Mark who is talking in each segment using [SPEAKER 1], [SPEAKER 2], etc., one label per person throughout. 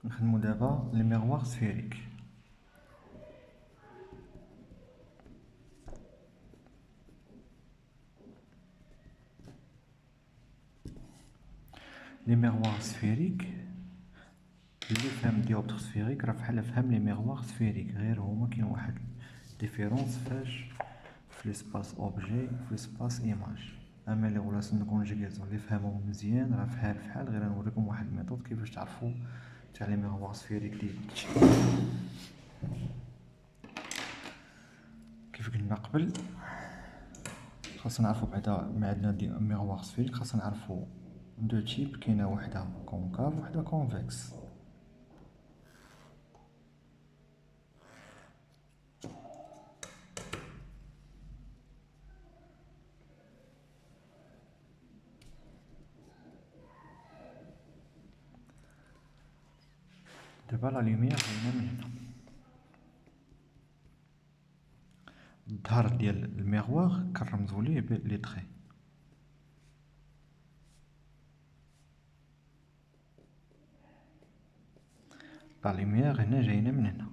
[SPEAKER 1] نخدمو دابا لي ميغوار سفيريك. لي ميغوار سفيريك اللي فهم ديوبتر سفيريك راه فحال فهم لي ميغوار سفيريك، غير هما كاين واحد ديفيرونس فاش في ليسباس اوبجي في ليسباس ايماج. اما لي غولاسيون دو كونجيغاسيون اللي فهمهم مزيان راه فحال غير نوريكم واحد الميثود كيفاش تعرفوا تاع لي ميغوار سفيريك ديالك. كيف قلنا قبل خاصنا نعرفو بعدا ما عندنا دي ميغوار سفيريك خاصنا نعرفو دو تيب، كاينه وحده كونكاف وحده كونفكس. دابا لا لوميير جاينا من هنا، الظهر ديال الميغوار كنرمزو ليه بلي تخي. لا لوميير هنا جاينا من هنا،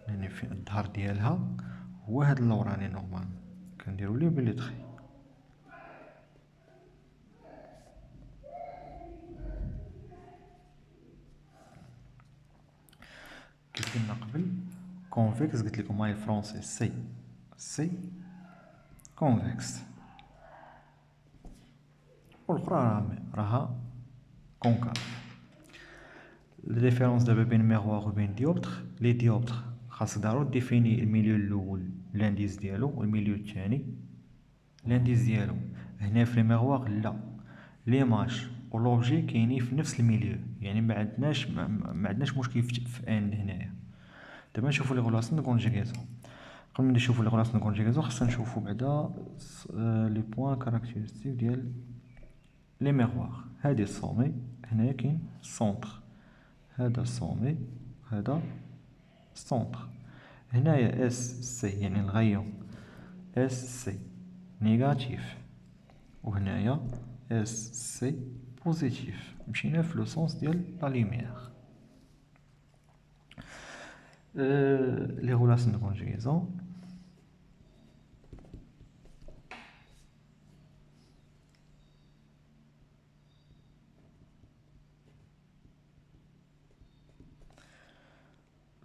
[SPEAKER 1] يعني في الظهر ديالها هو هاد اللوراني نورمال كنديرو ليه بلي تخي. كيف قلنا قبل كونفكس قلت لكم هاي فرونسي سي كونفكس، والاخرى راها كونكاف. الديفيرونس دابا بين ميغوار وبين ديوبتر، لي ديوبتر خاصك ضروري ديفيني الميليو الاول لانديس ديالو والميليو الثاني لانديس ديالو. هنا في الميغوار لا، ليماج ولوبجي كاينين في نفس الميليو، يعني ما عندناش مشكل في ان هنايا. دابا نشوفوا لي غولاسيون دو كونجيغاسيون. قبل ما نشوفوا لي غولاسيون دو كونجيغاسيون خاصنا نشوفوا بعدا لي بوين كاركتيرستيك ديال لي ميغوار. هادي السومي هنايا كاين السونتر، هذا السومي هذا السونتر. هنايا اس سي يعني الغيوم اس سي نيجاتيف، وهنايا اس سي بوزيتيف. مشينا في لو سونس ديال لا لوميير. لي غولاسيون دو كونجيغاسيون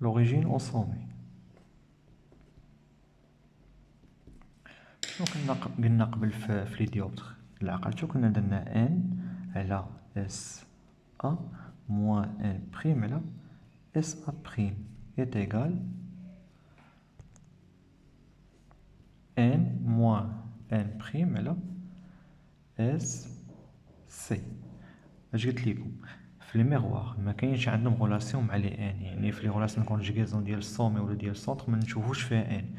[SPEAKER 1] l'origine au sommet. شنو قلنا قبل في لي ديوبتر؟ الا عقلتو كنا درنا ان على اس ا موان ان بريم على اس ا بريم est égal n moins n prime على اس سي. اش قلت لكم في لي ميغوار ما كاينش عندهم غولاسيون مع لي ان، يعني في لي غولاسيون كونجيغاسيون ديال السومي ولا ديال السونتر ما نشوفوش فيها ان.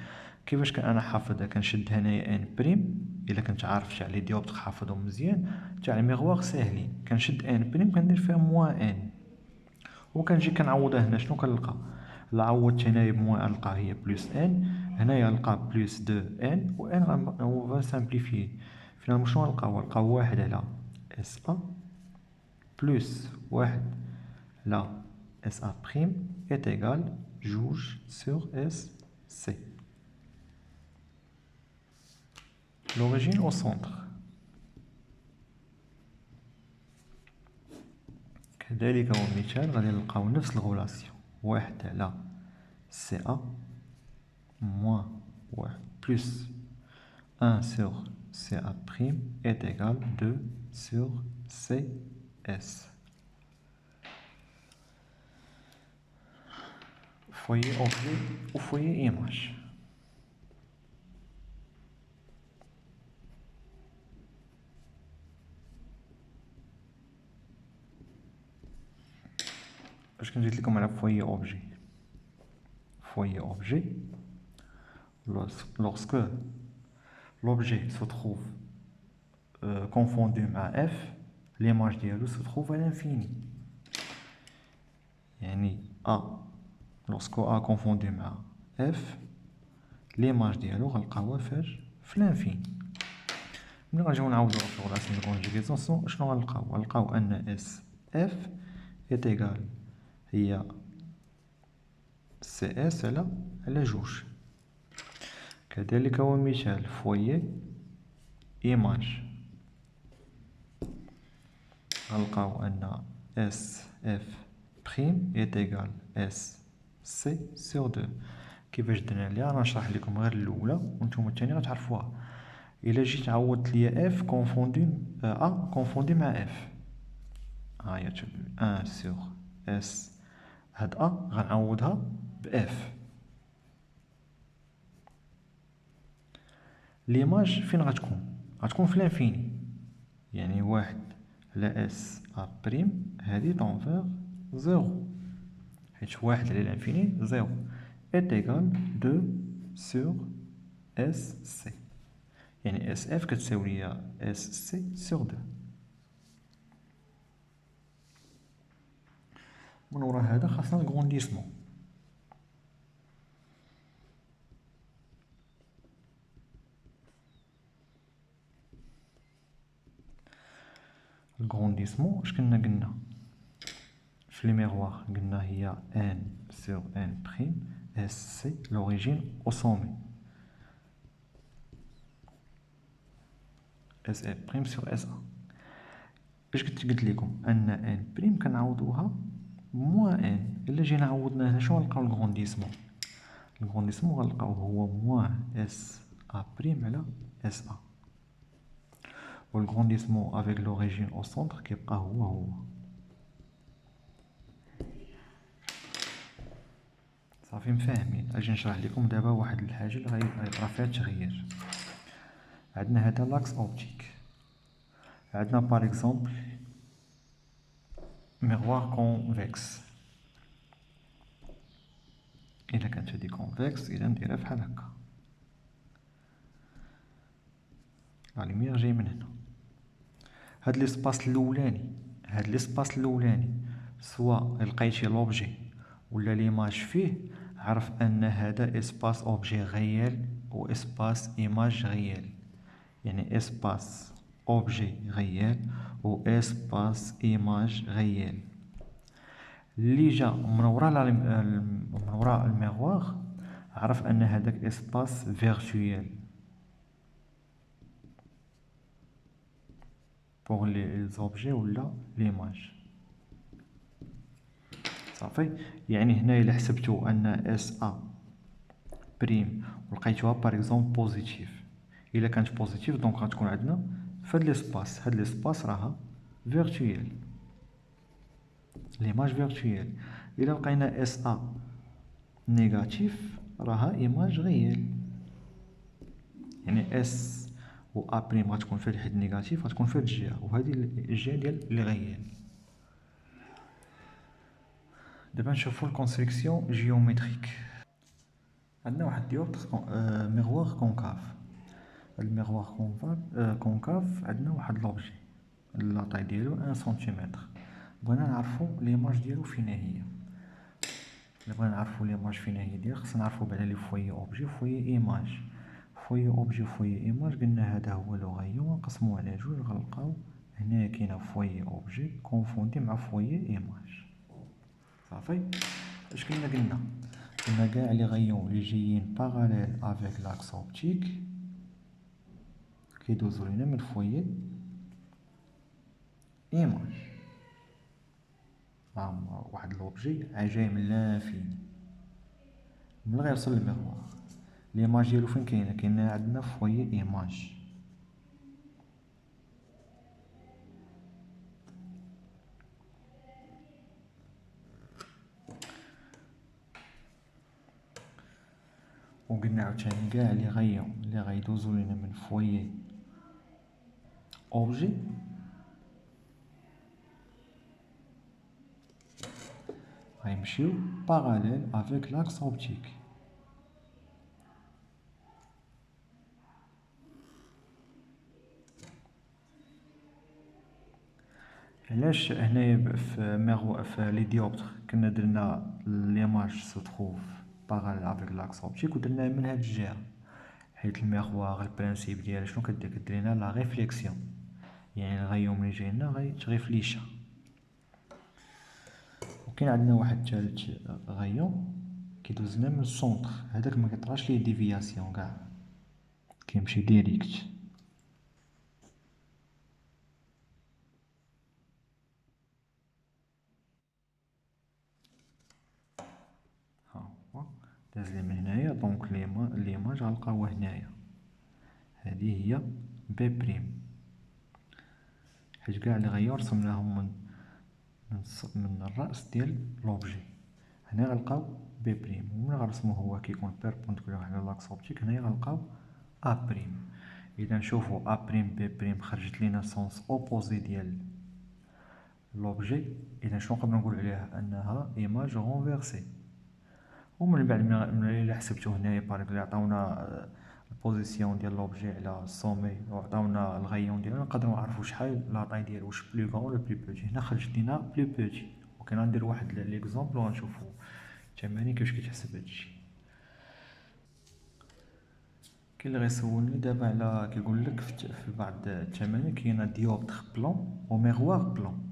[SPEAKER 1] كيفاش كان انا حافظها؟ كنشد هنايا ان بريم الا كنت عارف تاع لي ديوبتر حافظهم مزيان. تاع الميغوار ساهلين، كنشد ان بريم كندير فيها موان ان وكنجي كنعوضها هنا. شنو كنلقى؟ لا عوضت هنايا بموان نلقى هي بلس ان، هنايا نلقى بلس دو ان و ان اون فا سامبليفيي. فينالمون شنو نلقاو واحد على اس ا بلس واحد على اس ا بريم est égal جوج sur اس سي. l'origine au centre. كذلك هو المثال غادي نلقاو نفس الغولاسيون، واحد على سي ا موان واحد بلس 1 sur CA prime est égal 2 sur CS. Foyer objet ou foyer image. اش كنجيت لكم على foyer objet. Foyer objet, lorsque l'objet se trouve confondu à f, l'image ديالو se trouve à l'infini. يعني A lorsque A confondu مع f l'image ديالو غنلقاوها فاش في الانفيني. ملي غنجيو نعوضو في غولاسيون دو كونجيغاسيون شنو غنلقاو ان اس اف est égal هي سي اس على جوج. كذلك هو مثال فويي ايماج، غنلقاو ان اس اف بريم est égal اس سي sur 2. كيفاش درنا ليها؟ انا نشرح لكم غير الاولى وانتم الثانيه غتعرفوها. الا جيت عوضت ليا اف كونفوندي كونفوندي مع اف، هاهي تشوف 1 sur اس، هاد غنعوضها باف. ليماج فين غتكون في لانفيني، يعني واحد على اس بريم هادي طونفيغ زيرو، حيت واحد على لانفيني زيرو est égal 2 sur اس سي، يعني اس اف كتساوي ليا اس سي سور 2. من ورا هذا خاصنا الكرونديسمون. الكرونديسمون اش قلنا في لي ميغوار، قلنا هي ان سور ان بريم اس سي لوريجين او سومي، اس اف بريم سور اس ا. اش قلت لكم ان ان بريم كنعوضوها موان ان. الا جينا عوضنا هنا شنو غنلقاو؟ الكرونديسمون. الكرونديسمون غنلقاو هو موان اس ا بريم على اس ا، والكرونديسمون افيك لوريجين او سونتر كيبقى هو. صافي مفاهمين؟ اجي نشرح لكم دابا واحد الحاجه اللي غيطرا فيها التغيير. عندنا هذا لاكس اوبتيك، عندنا بار اكزومبل ميغوار كونفكس. الا كانت هادي كونفكس اذا نديرها بحال هكا، لا لوميير جاي من هنا. هاد ليسباس الاولاني سواء لقيتي لوبجي ولا ليماج فيه، عرف ان هذا اسباس اوبجي غيال و اسباس ايماج غيال، يعني اسباس اوبجي غيال و اسباس ايماج غيال. اللي جا من وراء الميغوار عرف ان هذاك اسباس فيرتويال بوغ لي زوبجي ولا ليماج. صافي، يعني هنا الا حسبتو ان اس ا بريم ولقيتوها باغ اكزومبل بوزيتيف، الا كانت بوزيتيف دونك غتكون عندنا فهاد ليسباس، هاد ليسباس راها فيرتويال، ليماج فيرتويال. الا لقينا اس ا نيجاتيف راها ايماج غيال، يعني اس و ا بريم غتكون في هاد الحد نيجاتيف، غتكون في هاد الجهه، وهذه الجهه ديال لي غيال. دابا نشوفو الكونستركسيون جيومتريك. عندنا واحد ديوبتر ميغوار كونكاف. الميغوار كونكاف عندنا واحد لوبجي لاطاي ديالو 1 سنتيمتر، بغينا نعرفو ليماج ديالو فين هي. الا بغينا نعرفو ليماج فين هي ديال، خصنا نعرفو بعدا لي فوي اوبجي فوي ايماج. فوي اوبجي فوي ايماج قلنا هذا هو لو غيون، ونقسموه على جوج غنلقاو هنا كاينه فوي اوبجي كونفوندي مع فوي ايماج. صافي، اش قلنا كاع لي غيون لي جايين باراليل افيك لاكس اوبتيك كيدوزو لينا من فوي ايماج. واحد لوبجي جاي من لانفيني ملي غيوصل للميغوار، ليماج ديالو فين كاينه عندنا فوي ايماج. وقلنا عاوتاني كاع لي غيون اللي غيدوزو لينا من فوي اوبجي غيمشيو باراليل افيك لاكس اوبتيك. علاش هنايا في لي ديوبتر كنا درنا ليماج سو تروف باراليل افيك لاكس اوبتيك ودرناه من هاد الجهه، حيت الميغوار البرانسيب ديالها شنو كدير لنا؟ لا ريفليكسيون، يعني الغيوم اللي جاي لنا غيتغيفليشا. كاين عندنا واحد ثالث غايون كيدوز لنا من السونتر، هذاك ما كيطراش ليه ديفياسيون كاع، كيمشي ديريكت. ها هو داز لي من هنايا، دونك ليماج غنلقاوها هنايا، هذه هي بي بريم، حيت كاع لي غايون رسمناهم من الراس ديال لوبجي. هنا غنلقاو بي بريم، ومن غنرسمو هو كيكون بيربونديكولار على لاكس اوبتيك، هنايا غنلقاو ا بريم. اذا نشوفو ا بريم بي بريم خرجت لينا سونس اوبوزي ديال لوبجي، اذا شنو نقدروا نقول عليها؟ انها ايماج غونفيرسي. ومن بعد من الا حسبتو هنايا بارك عطاونا البوزيسيون ديال لوبجي على السومي وعطاونا الغيون ديالو، نقدروا نعرفوا شحال لاطاي ديالو، واش بلو غون ولا بلو بوتي. هنا خرجت لينا بلو بوتي، وكان غندير واحد ليكزومبل وغنشوفوا الثمانين كيفاش كيتحسب هادشي. كاين اللي غيسولني دابا على كيقول لك في بعض الثمانين كاينه ديوبتر بلون وميغوار بلون،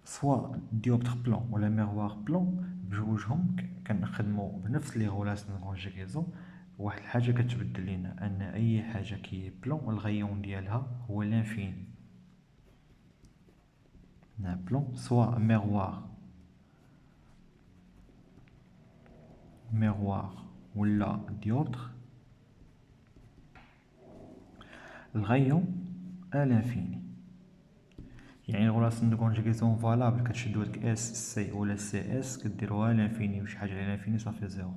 [SPEAKER 1] سوا ديوبتر بلون ولا ميغوار بلون بجوجهم كنخدموا بنفس لي غولاسيون كونجيغيزون. واحد الحاجه كتبدل لينا ان اي حاجه كي بلون الغيون ديالها هو لانفيني. هنا بلون سوا ميغوار ولا ديوبتر، الغيون ا لانفيني. يعني الغولاسيون دو كونجيغيزون فالابل كتشدو هاديك اس سي ولا سي اس كديروها لانفيني، وشي حاجه على لانفيني صافي زيرو.